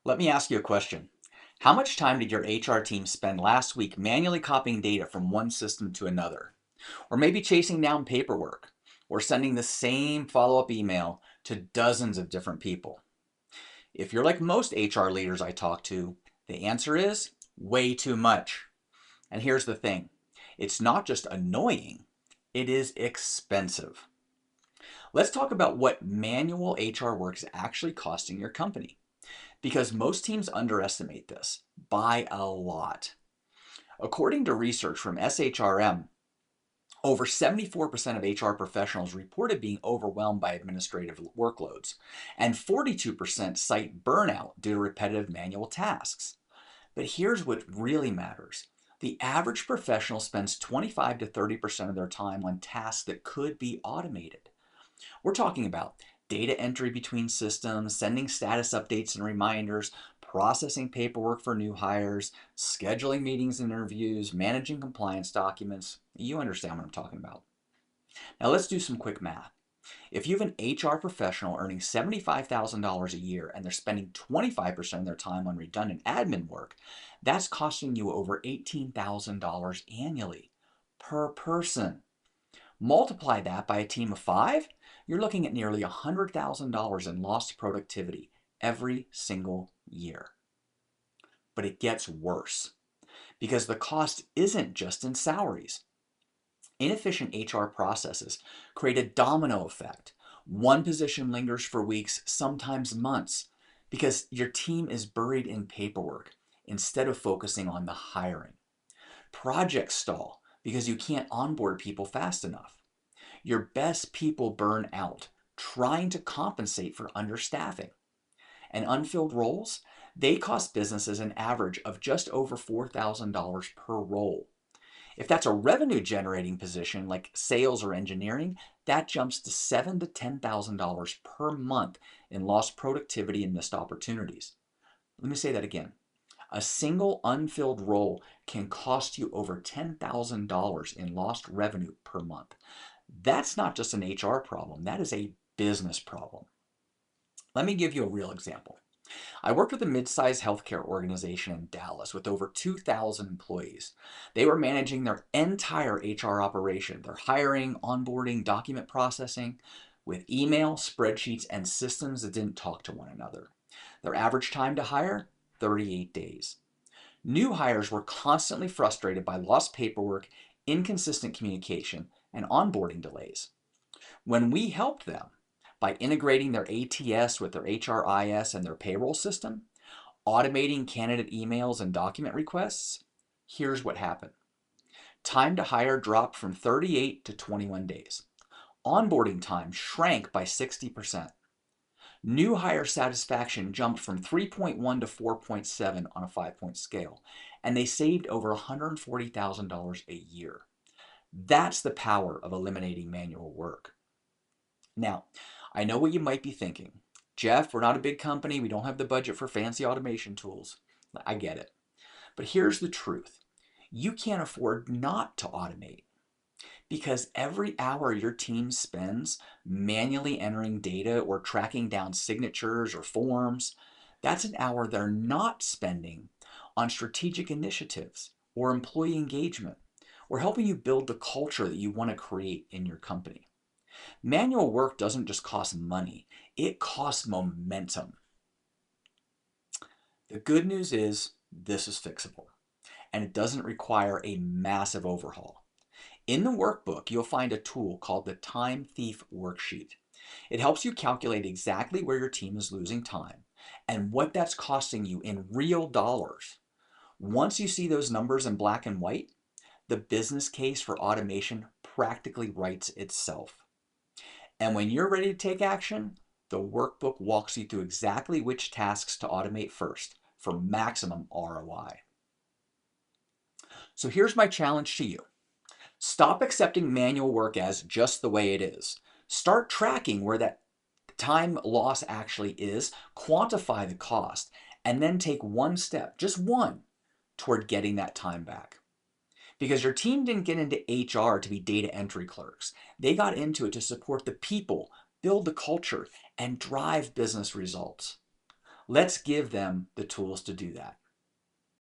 Let me ask you a question. How much time did your HR team spend last week manually copying data from one system to another? Or maybe chasing down paperwork? Or sending the same follow-up email to dozens of different people? If you're like most HR leaders I talk to, the answer is way too much. And here's the thing. It's not just annoying, it is expensive. Let's talk about what manual HR work is actually costing your company, because most teams underestimate this by a lot. According to research from SHRM, over 74% of HR professionals reported being overwhelmed by administrative workloads, and 42% cite burnout due to repetitive manual tasks. But here's what really matters. The average professional spends 25 to 30% of their time on tasks that could be automated. We're talking about data entry between systems, sending status updates and reminders, processing paperwork for new hires, scheduling meetings and interviews, managing compliance documents. You understand what I'm talking about. Now let's do some quick math. If you have an HR professional earning $75,000 a year and they're spending 25% of their time on redundant admin work, that's costing you over $18,000 annually per person. Multiply that by a team of 5, you're looking at nearly $100,000 in lost productivity every single year. But it gets worse, because the cost isn't just in salaries. Inefficient HR processes create a domino effect. One position lingers for weeks, sometimes months, because your team is buried in paperwork instead of focusing on the hiring. Projects stall because you can't onboard people fast enough. Your best people burn out trying to compensate for understaffing. And unfilled roles, they cost businesses an average of just over $4,000 per role. If that's a revenue generating position like sales or engineering, that jumps to $7,000 to $10,000 per month in lost productivity and missed opportunities. Let me say that again. A single unfilled role can cost you over $10,000 in lost revenue per month. That's not just an HR problem, that is a business problem. Let me give you a real example. I worked with a mid-sized healthcare organization in Dallas with over 2,000 employees. They were managing their entire HR operation, their hiring, onboarding, document processing, with email, spreadsheets, and systems that didn't talk to one another. Their average time to hire, 38 days. New hires were constantly frustrated by lost paperwork, inconsistent communication, and onboarding delays. When we helped them by integrating their ATS with their HRIS and their payroll system, automating candidate emails and document requests, here's what happened. Time to hire dropped from 38 to 21 days. Onboarding time shrank by 60%. New hire satisfaction jumped from 3.1 to 4.7 on a 5-point scale, and they saved over $140,000 a year. That's the power of eliminating manual work. Now, I know what you might be thinking. Jeff, we're not a big company. We don't have the budget for fancy automation tools. I get it. But here's the truth. You can't afford not to automate, because every hour your team spends manually entering data or tracking down signatures or forms, that's an hour they're not spending on strategic initiatives or employee engagement or helping you build the culture that you want to create in your company. Manual work doesn't just cost money, it costs momentum. The good news is this is fixable, and it doesn't require a massive overhaul. In the workbook, you'll find a tool called the Time Thief Worksheet. It helps you calculate exactly where your team is losing time and what that's costing you in real dollars. Once you see those numbers in black and white, the business case for automation practically writes itself. And when you're ready to take action, the workbook walks you through exactly which tasks to automate first for maximum ROI. So here's my challenge to you. Stop accepting manual work as just the way it is. Start tracking where that time loss actually is, quantify the cost, and then take one step, just one, toward getting that time back. Because your team didn't get into HR to be data entry clerks. They got into it to support the people, build the culture, and drive business results. Let's give them the tools to do that.